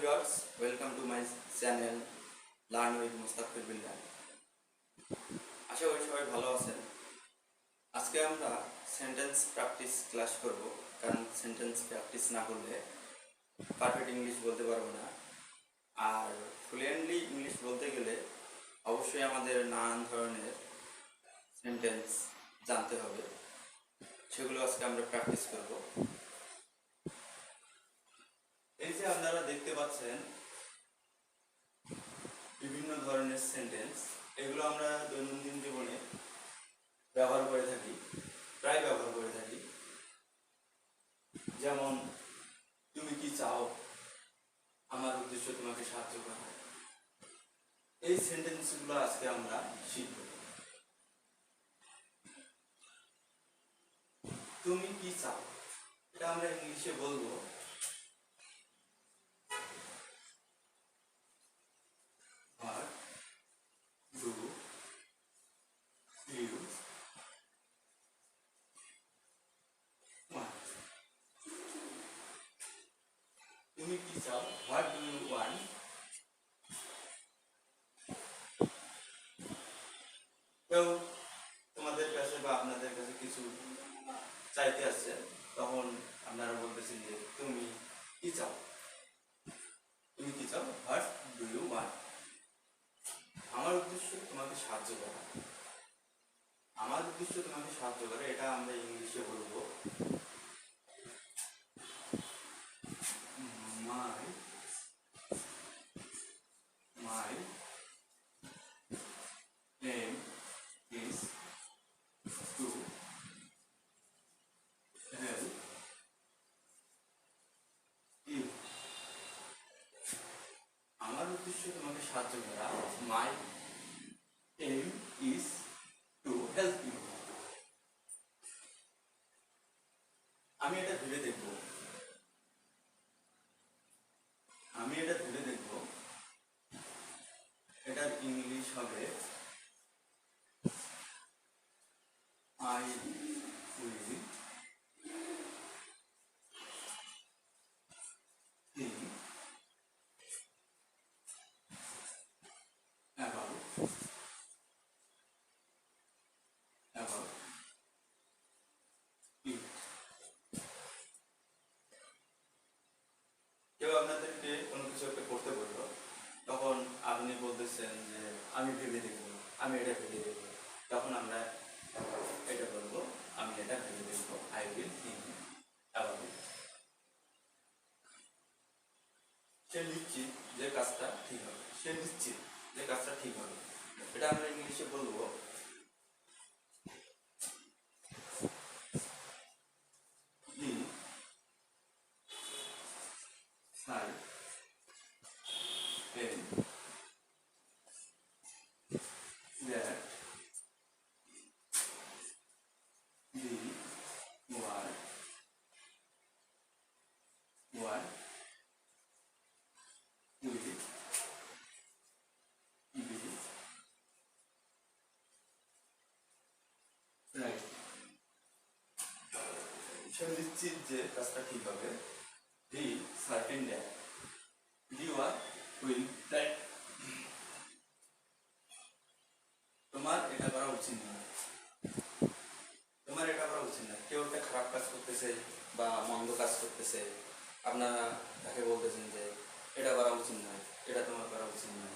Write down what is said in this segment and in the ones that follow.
Viewers, welcome to my channel learn with Mustafir Billah. আশা করি সবাই ভালো আছেন। আজকে আমরা সেন্টেন্স প্র্যাকটিস ক্লাস করব, কারণ সেন্টেন্স প্র্যাকটিস না করলে পারফেক্ট ইংলিশ বলতে পারবো না। আর ফ্লুয়েন্টলি ইংলিশ বলতে গেলে অবশ্যই আমাদের নানান ধরনের সেন্টেন্স জানতে হবে, সেগুলো আজকে আমরা প্র্যাকটিস করব। এই যে আপনারা দেখতে পাচ্ছেন বিভিন্ন ধরনের সেন্টেন্স, এগুলো আমরা দৈনন্দিন জীবনে ব্যবহার করে থাকি, প্রায় ব্যবহার করে থাকি। যেমন, তুমি কি চাও, আমার উদ্দেশ্য তোমাকে সাহায্য করা। এই সেন্টেন্সগুলো আজকে আমরা শিখব। তুমি কি চাও, এটা আমরা ইংলিশে বলবো What do you want? তুমি কি চাও, হোয়াট ডু ইউ ওয়ান্ট। কেউ তোমাদের কাছে বা আপনাদের কাছে কিছু চাইতে আসছে, তখন আপনারা বলতেছেন যে তুমি কি চাও। তুমি কি চাও, হোয়াট ডু ইউ ওয়ান্ট। আমার উদ্দেশ্য তোমাকে সাহায্য করা। আমার উদ্দেশ্য তোমাকে সাহায্য করা, এটা আমরা ইংলিশে বলবো my my aim is to help you. আমার উদ্দেশ্য তোমাকে সাহায্য করা, my aim is to help you. আমি এটা ভেবে দেখব, এটার ইংলিশ হবে I will think about it. কেউ আপনাদেরকে কোনো কিছু একটা করতে বললো, তখন আপনি বলতেছেন যে আমি ভেবে দেখবো, আমি এটা ভেবে দেখবো। তখন আমরা এটা বলবো, আমি এটা ভেবে দেখবো, I will think about it. সে নিশ্চিত যে কাজটা ঠিক হবে, সে নিশ্চিত যে কাজটা ঠিক হবে। এটা আমরা ইংলিশে বলবো he certain that the word will be right. সে নিশ্চিত যে কাজটা ঠিক হবে, he certain that the word will right. তোমার এটা করা উচিত না, তোমার এটা করা উচিত না। কেউ একটা খারাপ কাজ করতেছে বা মন্দ কাজ করতেছে, আপনারা তাকে বলতেছেন যে এটা করা উচিত নয়, এটা তোমার করা উচিত নয়।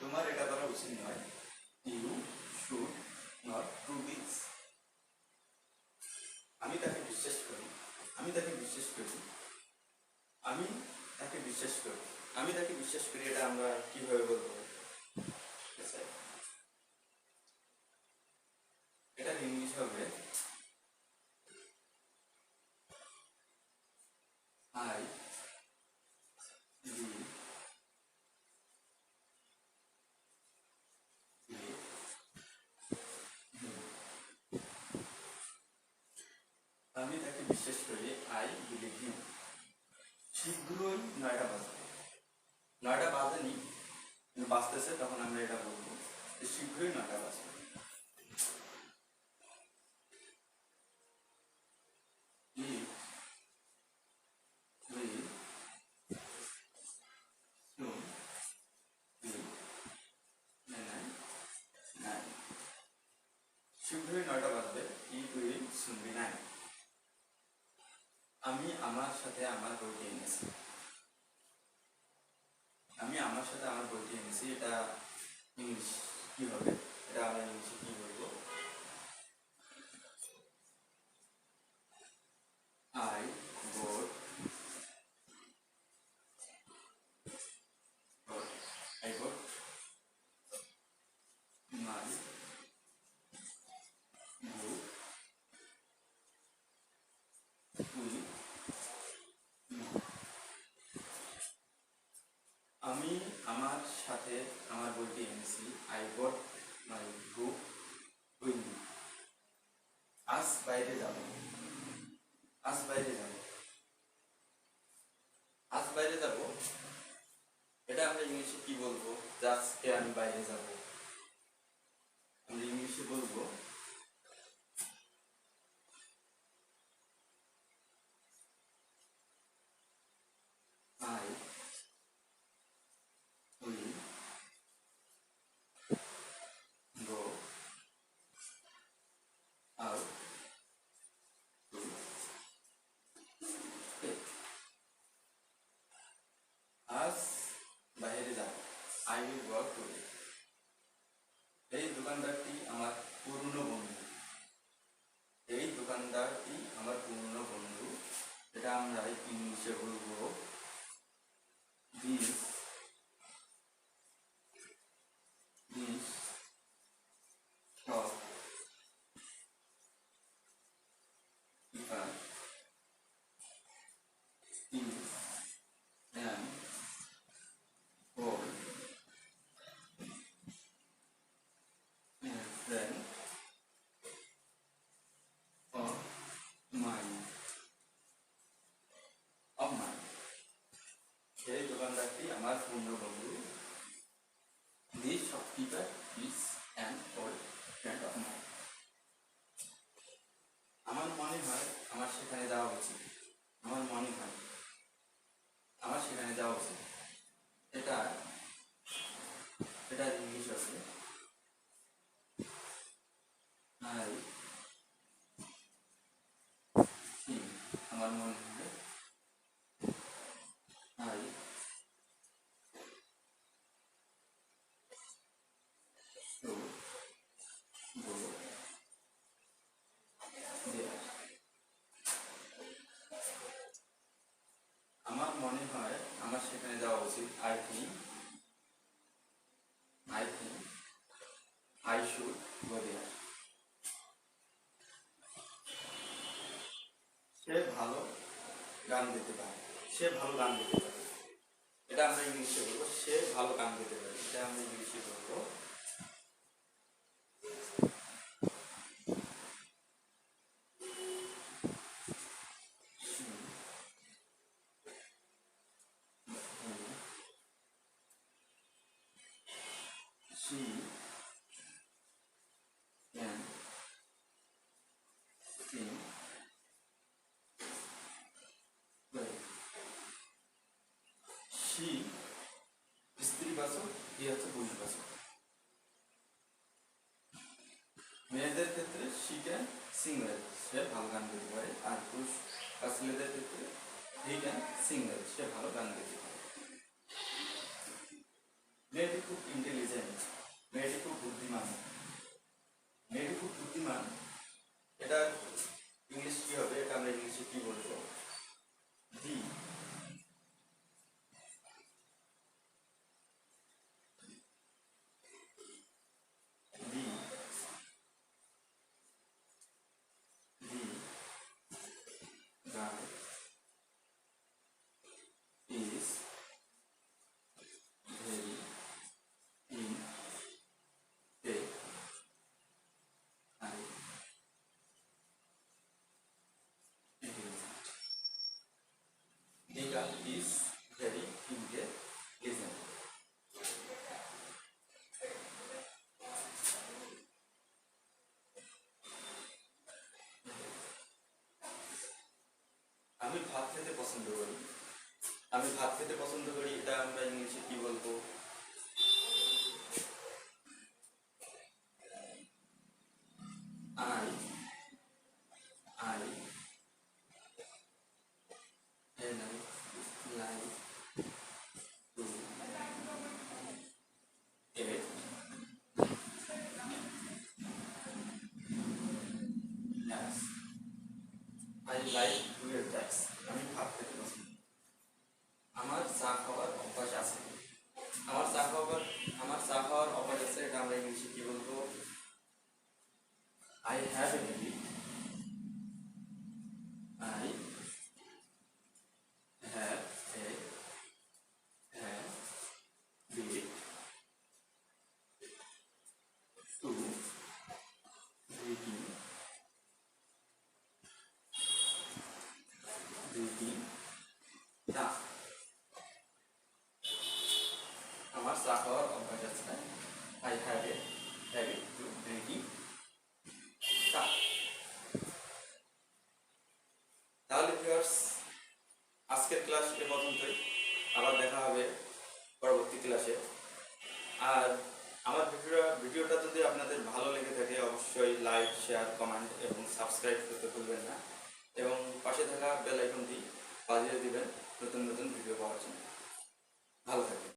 তোমার এটা করা উচিত নয়, you should not do this. আমি তাকে বিশ্বাস করি, আমি তাকে বিশ্বাস করি, আমি তাকে বিশ্বাস করি, আমি তাকে বিশ্বাস করি। এটা আমরা কিভাবে বলবো, এটা ইংলিশ হবে আই শীঘ্রই 9টা বাজবে। 9টা বাজেনি, কিন্তু বাজতেছে, তখন আমরা এটা বলবো যে শীঘ্রই 9টা বাজবে। শীঘ্রই 9টা বাজবে। It will soon be 9. আমি আমার সাথে আমার বইটি এনেছি। আমি আমার সাথে আমার বইটি এনেছি, এটা ইংলিশ কি হবে? এটা আমরা ইংলিশে কি বলবো? I bought I bought my book with আমি আমার সাথে আমার বইটি এনেছি। I bought my book with me. আজ বাইরে যাব। আজ বাইরে যাব। আজ বাইরে যাব, এটা আমরা ইংলিশে কি বলবো? আজকে আমি বাইরে যাব, আমরা ইংলিশে বলবো I will go out to play. আজ বাইরে যাব, I will go out to play. এই দোকানদারটি আমার পুরনো বন্ধু। এই দোকানদারটি আমার পুরনো বন্ধু, এটা আমরা ইংলিশে বলবো This shop keeper is an old friend of mine. এই দোকানদারটি আমার পুরনো বন্ধু। This shopkeeper is an old friend of mine. আমার মনে হয় আমার সেখানে যাওয়া উচিত। আমার মনে হয় আমার সেখানে যাওয়া উচিত, এটা ইংলিশ আছে I think. আমার মনে হয় I should go there. আমার মনে হয় আমার সেখানে যাওয়া উচিত। I think I should go there. সে ভালো গান গাইতে পারে। সে ভালো গান গাইতে পারে, এটা আমরা ইংলিশে বলবো সে ভালো গান গাইতে পারে। এটা আমরা ইংলিশে বলবো she can sing well. she স্ত্রীবাচক, এ হচ্ছে পুরুষবাচক। মেয়েদের ক্ষেত্রে she can sing well, সে ভালো গান গাইতে পারে। আর পুরুষ বা ছেলেদের ক্ষেত্রে he can sing well, সে ভালো গান গাইতে পারে। মেয়েটি খুব ইন্টেলিজেন্ট, মেয়েটি খুব বুদ্ধিমান। মেয়েটি খুব বুদ্ধিমান, এটা ইংলিশ কি হবে? এটা আমরা ইংলিশে কি বলবো? দি girl is ভাত খেতে পছন্দ করি, এটা আমরা ইংলিশে কি বলবো? I I N I like two at naps. I like two at naps. আমি ভাত খেতে পছন্দ করি। আমার চা খাওয়ার অভ্যাস আছে। আমার চা খাওয়ার অভ্যাস আছে, এটা আমরা ইংলিশে কি বলবো? I have a habit. I have a habit to drinking cha. আমার চা খাওয়ার অভ্যাস আছে। I have a habit to drinking cha. তাহলে ভিউয়ার্স, আজকের ক্লাস এ পর্যন্তই। আবার দেখা হবে পরবর্তী ক্লাসে। আর আমার ভিডিওটা যদি আপনাদের ভালো লেগে থাকে, অবশ্যই লাইক, শেয়ার, কমেন্ট এবং সাবস্ক্রাইব করতে ভুলবেন না, এবং পাশে থাকা বেল আইকনটি বাজিয়ে দিবেন নতুন নতুন ভিডিও পাওয়ার জন্য।